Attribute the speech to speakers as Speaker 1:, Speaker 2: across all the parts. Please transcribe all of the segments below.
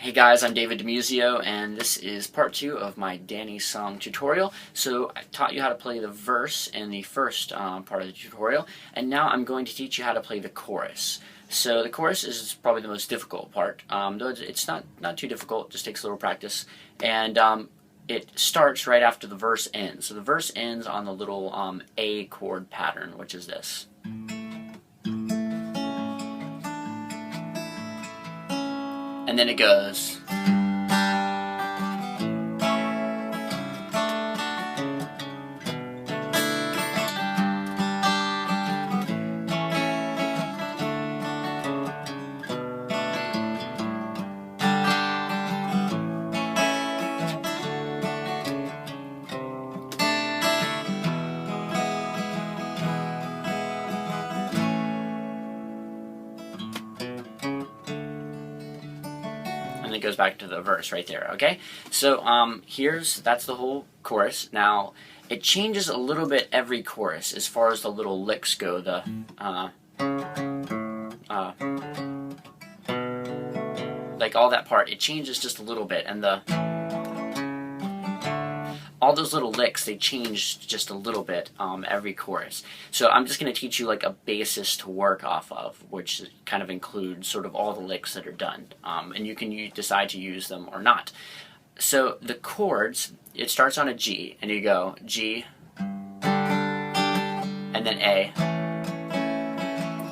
Speaker 1: Hey guys, I'm David DiMuzio, and this is part 2 of my Danny song tutorial. So I taught you how to play the verse in the first part of the tutorial, and now I'm going to teach you how to play the chorus. So the chorus is probably the most difficult part, though it's not too difficult, it just takes a little practice. And it starts right after the verse ends. So the verse ends on the little A chord pattern, which is this. And then it goes. And it goes back to the verse right there, okay? So that's the whole chorus. Now, it changes a little bit every chorus as far as the little licks go. Like all that part, it changes just a little bit, and all those little licks, they change just a little bit every chorus. So I'm just going to teach you like a basis to work off of, which kind of includes sort of all the licks that are done. And you can decide to use them or not. So the chords, it starts on a G, and you go G, and then A,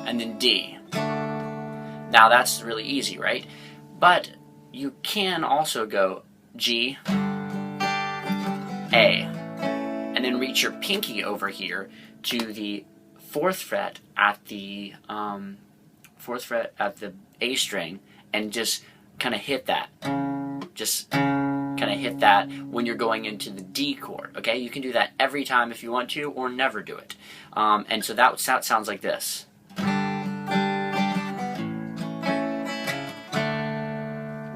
Speaker 1: and then D. Now that's really easy, right? But you can also go G, A, and then reach your pinky over here to the 4th fret at the A string, and just kind of hit that. Just kind of hit that when you're going into the D chord. Okay, you can do that every time if you want to, or never do it. And so that sounds like this.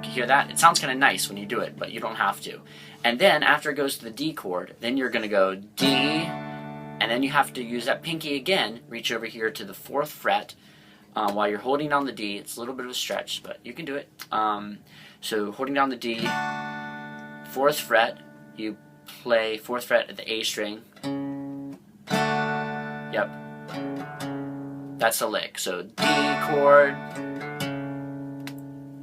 Speaker 1: You hear that? It sounds kind of nice when you do it, but you don't have to. And then after it goes to the D chord, then you're going to go D, and then you have to use that pinky again, reach over here to the 4th fret while you're holding down the D. It's a little bit of a stretch, but you can do it. So holding down the D, 4th fret, you play 4th fret at the A string. Yep. That's a lick. So D chord.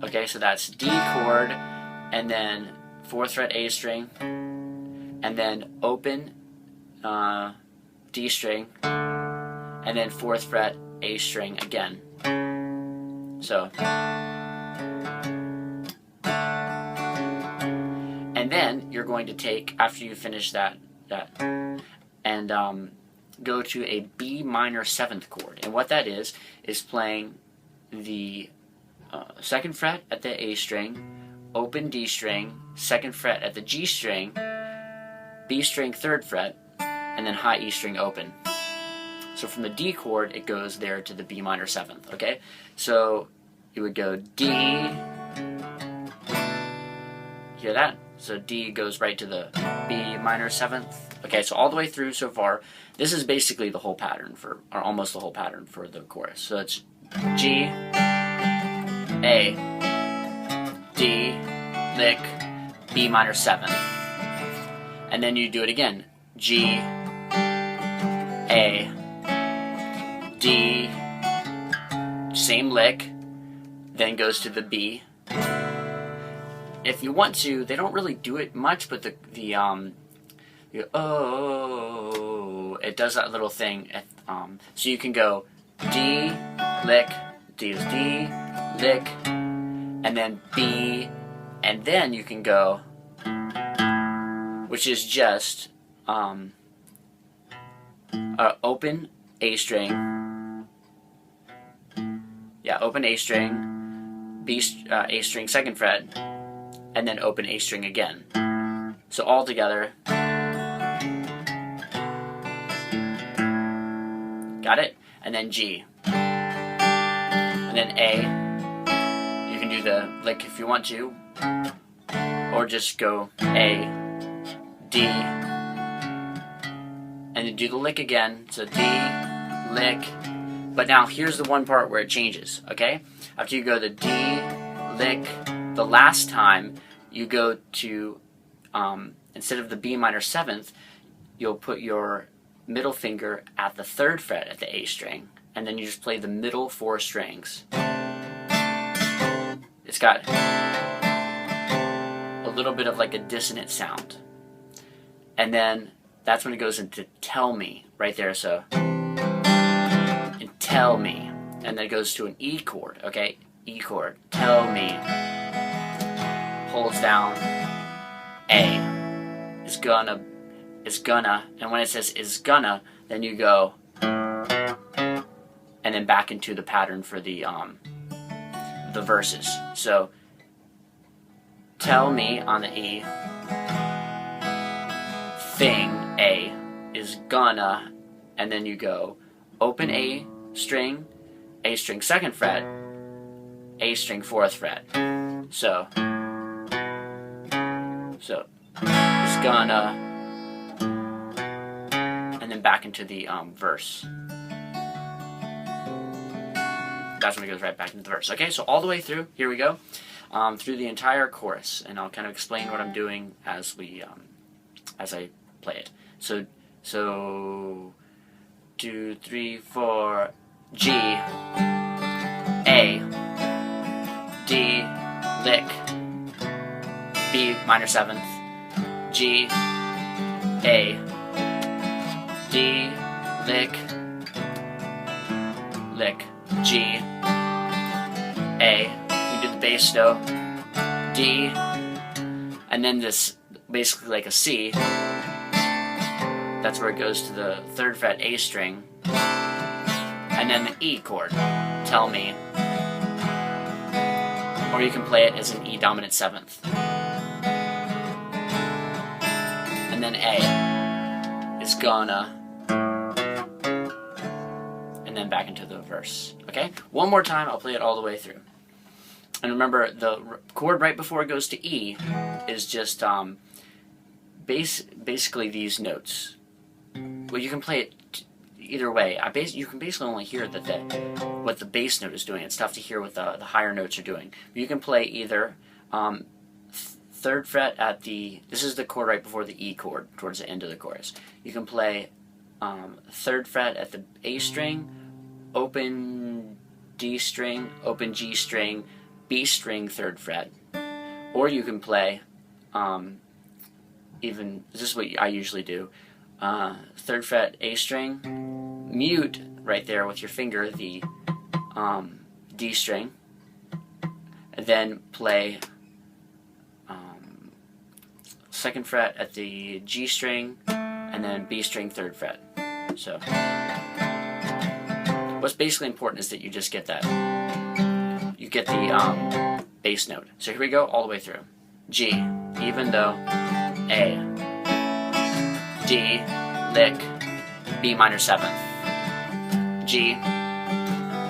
Speaker 1: Okay, so that's D chord, and then 4th fret A string, and then open D string, and then 4th fret A string again. So, and then you're going to take, after you finish that and go to a B minor 7th chord. And what that is playing the 2nd fret at the A string, open D string, 2nd fret at the G string, B string 3rd fret, and then high E string open. So from the D chord, it goes there to the B minor 7th, okay? So you would go D, hear that? So D goes right to the B minor 7th. Okay, so all the way through so far, this is basically the whole pattern or almost the whole pattern for the chorus. So it's G, A, D, lick, B minor 7th. And then you do it again. G, A, D, same lick, then goes to the B. If you want to, they don't really do it much, but it does that little thing. So you can go D, lick, D is D, lick, and then B, and then you can go, which is just open A string, open A string, B A string 2nd fret, and then open A string again. So all together. Got it? And then G. And then A. You can do the lick if you want to, or just go A, D, and then do the lick again. So D, lick, But now here's the one part where it changes, okay? After you go to D, lick, the last time you go to, instead of the B minor 7th, you'll put your middle finger at the 3rd fret at the A string, and then you just play the middle 4 strings. It's got a little bit of like a dissonant sound. And then that's when it goes into tell me right there. So, and tell me. And then it goes to an E chord, okay? E chord. Tell me. Holds down A. Is gonna. And when it says is gonna, then you go and then back into the pattern for the verses. So tell me on the E, thing A is gonna, and then you go open A string 2nd fret, A string 4th fret. So it's gonna, and then back into the verse. That's when it goes right back into the verse. Okay, so all the way through, here we go, through the entire chorus, and I'll kind of explain what I'm doing as I play it. So 2, 3, 4, G, A, D, lick, B minor 7th, G, A, D, lick, G, A, you do the bass note, D, and then this, basically like a C, that's where it goes to the 3rd fret A string, and then the E chord, tell me, or you can play it as an E dominant 7th, and then A is gonna, and then back into the verse. Okay? One more time, I'll play it all the way through. And remember, the chord right before it goes to E is just basically these notes. Well, you can play it either way. You can basically only hear what the bass note is doing. It's tough to hear what the higher notes are doing. You can play either 3rd fret at the, this is the chord right before the E chord, towards the end of the chorus. You can play 3rd fret at the A string, open D string, open G string, B string 3rd fret. Or you can play, this is what I usually do, 3rd fret A string, mute right there with your finger the D string, and then play 2nd fret at the G string, and then B string 3rd fret. So what's basically important is that you just get that, you get the bass note. So here we go all the way through. G, even though, A, D, lick, B minor 7th, G,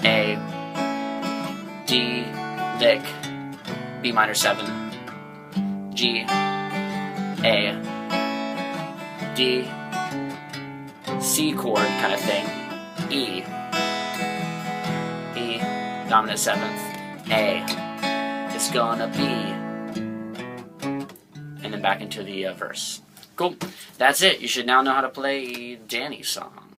Speaker 1: A, D, lick, B minor 7th, G, A, D, C chord kind of thing, E, dominant 7th, A, it's gonna be, and then back into the verse. Cool. That's it. You should now know how to play Danny's song.